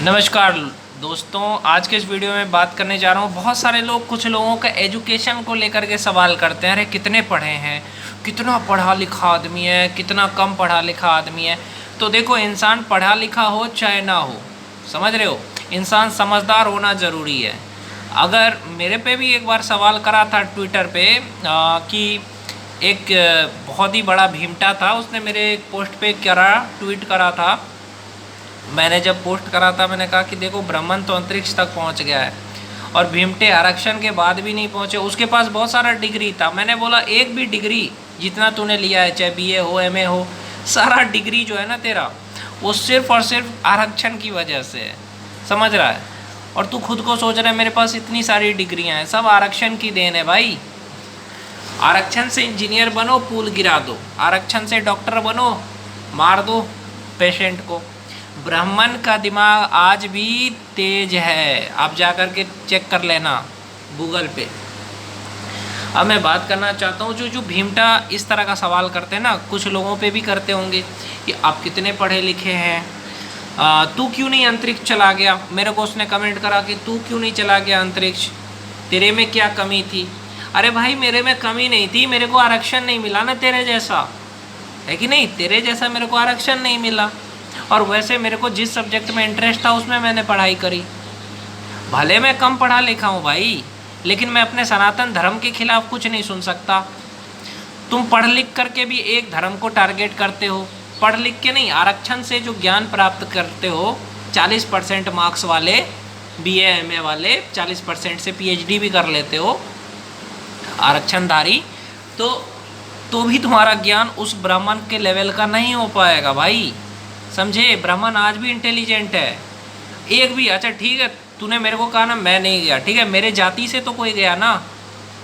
नमस्कार दोस्तों, आज के इस वीडियो में बात करने जा रहा हूँ। बहुत सारे लोग कुछ लोगों का एजुकेशन को लेकर के सवाल करते हैं, अरे कितने पढ़े हैं, कितना पढ़ा लिखा आदमी है, कितना कम पढ़ा लिखा आदमी है। तो देखो, इंसान पढ़ा लिखा हो चाहे ना हो, समझ रहे हो, इंसान समझदार होना ज़रूरी है। अगर मेरे पे भी एक बार सवाल करा था ट्विटर पे कि एक बहुत ही बड़ा भीमटा था, उसने मेरे एक पोस्ट पे ट्वीट करा था। मैंने जब पोस्ट करा था, मैंने कहा कि देखो, ब्राह्मण तो अंतरिक्ष तक पहुंच गया है और भीमटे आरक्षण के बाद भी नहीं पहुंचे। उसके पास बहुत सारा डिग्री था। मैंने बोला एक भी डिग्री जितना तूने लिया है, चाहे बीए हो एमए हो, सारा डिग्री जो है ना तेरा, वो सिर्फ और सिर्फ आरक्षण की वजह से है, समझ रहा है। और तू खुद को सोच रहा है मेरे पास इतनी सारी डिग्रियाँ हैं, सब आरक्षण की देन है भाई। आरक्षण से इंजीनियर बनो, पुल गिरा दो, आरक्षण से डॉक्टर बनो, मार दो पेशेंट को। ब्राह्मण का दिमाग आज भी तेज है, आप जा कर के चेक कर लेना गूगल पे। अब मैं बात करना चाहता हूँ, जो भीमटा इस तरह का सवाल करते हैं ना, कुछ लोगों पे भी करते होंगे कि आप कितने पढ़े लिखे हैं, तू क्यों नहीं अंतरिक्ष चला गया। मेरे को उसने कमेंट करा कि तू क्यों नहीं चला गया अंतरिक्ष, तेरे में क्या कमी थी। अरे भाई, मेरे में कमी नहीं थी, मेरे को आरक्षण नहीं मिला ना तेरे जैसा, है कि नहीं, तेरे जैसा मेरे को आरक्षण नहीं मिला। और वैसे मेरे को जिस सब्जेक्ट में इंटरेस्ट था उसमें मैंने पढ़ाई करी। भले मैं कम पढ़ा लिखा हूँ भाई, लेकिन मैं अपने सनातन धर्म के खिलाफ कुछ नहीं सुन सकता। तुम पढ़ लिख करके भी एक धर्म को टारगेट करते हो, पढ़ लिख के नहीं, आरक्षण से जो ज्ञान प्राप्त करते हो, 40% मार्क्स वाले बीए एमए वाले 40% से पीएचडी भी कर लेते हो आरक्षणधारी, तो भी तुम्हारा ज्ञान उस ब्राह्मण के लेवल का नहीं हो पाएगा भाई, समझे। ब्राह्मण आज भी इंटेलिजेंट है, एक भी। अच्छा ठीक है, तूने मेरे को कहा ना मैं नहीं गया, ठीक है, मेरे जाति से तो कोई गया ना,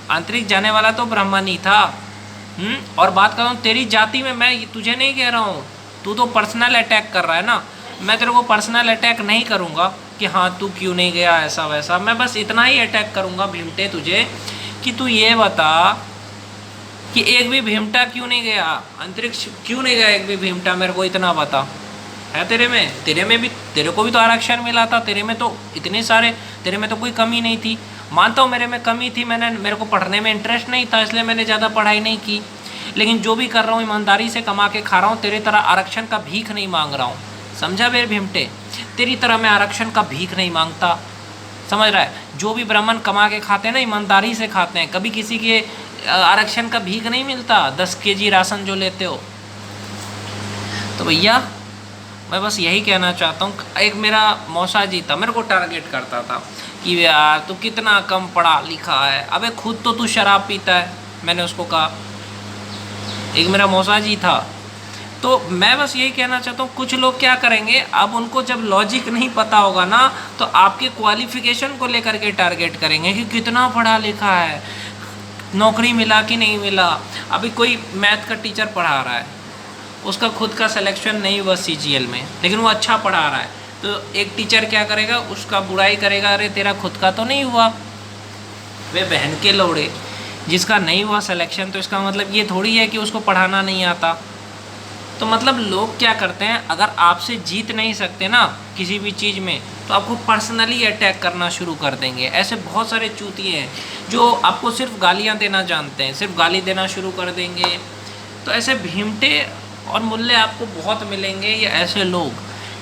अंतरिक्ष जाने वाला तो ब्राह्मण ही था। और बात कर रहा हूँ तेरी जाति में, मैं तुझे नहीं कह रहा हूँ, तू तो पर्सनल अटैक कर रहा है ना। मैं तेरे को पर्सनल अटैक नहीं करूँगा कि हाँ तू क्यों नहीं गया ऐसा वैसा। मैं बस इतना ही अटैक करूँगा भीमटे तुझे कि तू ये बता कि एक भी भीमटा क्यों नहीं गया अंतरिक्ष, क्यों नहीं गया एक भी भीमटा, मेरे को इतना बता। है तेरे में भी, तेरे को भी तो आरक्षण मिला था, तेरे में तो इतने सारे, तेरे में तो कोई कमी नहीं थी। मानता हूँ मेरे में कमी थी, मेरे को पढ़ने में इंटरेस्ट नहीं था, इसलिए मैंने ज़्यादा पढ़ाई नहीं की। लेकिन जो भी कर रहा हूँ ईमानदारी से कमा के खा रहा हूँ, तेरी तरह आरक्षण का भीख नहीं मांग रहा हूँ, समझा मेरे भीमटे। तेरी तरह मैं आरक्षण का भीख नहीं मांगता, समझ रहा है। जो भी ब्राह्मण कमा के खाते हैं ना, ईमानदारी से खाते हैं, कभी किसी के आरक्षण का भीख नहीं मिलता। 10 केजी राशन जो लेते हो, तो भैया मैं बस यही कहना चाहता हूँ। एक मेरा मौसा जी था, मेरे को टारगेट करता था कि यार तू कितना कम पढ़ा लिखा है, अबे खुद तो तू शराब पीता है, मैंने उसको कहा। एक मेरा मौसा जी था। तो मैं बस यही कहना चाहता हूँ, कुछ लोग क्या करेंगे, अब उनको जब लॉजिक नहीं पता होगा ना, तो आपके क्वालिफिकेशन को लेकर के टारगेट करेंगे कि कितना पढ़ा लिखा है, नौकरी मिला कि नहीं मिला। अभी कोई मैथ का टीचर पढ़ा रहा है, उसका खुद का सिलेक्शन नहीं हुआ सीजीएल में, लेकिन वो अच्छा पढ़ा रहा है, तो एक टीचर क्या करेगा, उसका बुराई करेगा, अरे तेरा खुद का तो नहीं हुआ। वे बहन के लौड़े, जिसका नहीं हुआ सिलेक्शन, तो इसका मतलब ये थोड़ी है कि उसको पढ़ाना नहीं आता। तो मतलब लोग क्या करते हैं, अगर आपसे जीत नहीं सकते ना किसी भी चीज़ में, तो आपको पर्सनली अटैक करना शुरू कर देंगे। ऐसे बहुत सारे चूतिए हैं जो आपको सिर्फ गालियाँ देना जानते हैं, सिर्फ गाली देना शुरू कर देंगे। तो ऐसे भीमटे और मुल्ले आपको बहुत मिलेंगे, ये ऐसे लोग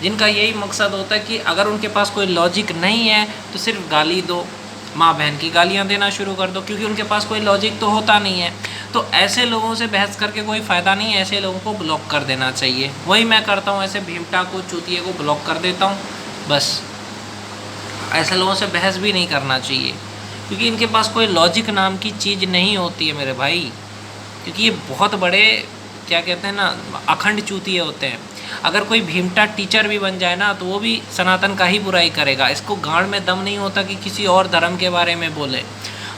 जिनका यही मकसद होता है कि अगर उनके पास कोई लॉजिक नहीं है तो सिर्फ गाली दो, माँ बहन की गालियाँ देना शुरू कर दो, क्योंकि उनके पास कोई लॉजिक तो होता नहीं है। तो ऐसे लोगों से बहस करके कोई फ़ायदा नहीं है, ऐसे लोगों को ब्लॉक कर देना चाहिए। वही मैं करता हूँ, ऐसे भीमटा को, चूतिए को ब्लॉक कर देता हूँ बस। ऐसे लोगों से बहस भी नहीं करना चाहिए, क्योंकि इनके पास कोई लॉजिक नाम की चीज़ नहीं होती है मेरे भाई। क्योंकि ये बहुत बड़े, क्या कहते हैं ना, अखंड चूतिए होते हैं। अगर कोई भीमटा टीचर भी बन जाए ना, तो वो भी सनातन का ही बुराई करेगा। इसको गांड में दम नहीं होता कि किसी और धर्म के बारे में बोले।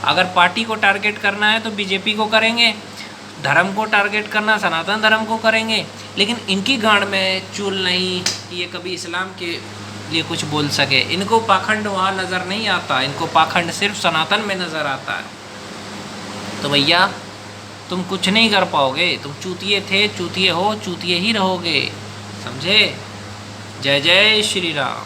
अगर पार्टी को टारगेट करना है तो बीजेपी को करेंगे, धर्म को टारगेट करना सनातन धर्म को करेंगे, लेकिन इनकी गांड में चूल नहीं कि ये कभी इस्लाम के लिए कुछ बोल सके। इनको पाखंड वहाँ नज़र नहीं आता, इनको पाखंड सिर्फ सनातन में नज़र आता है। तो भैया तुम कुछ नहीं कर पाओगे, तुम चूतिए थे, चूतिए हो, चूतिए ही रहोगे, समझे। जय जय श्री राम।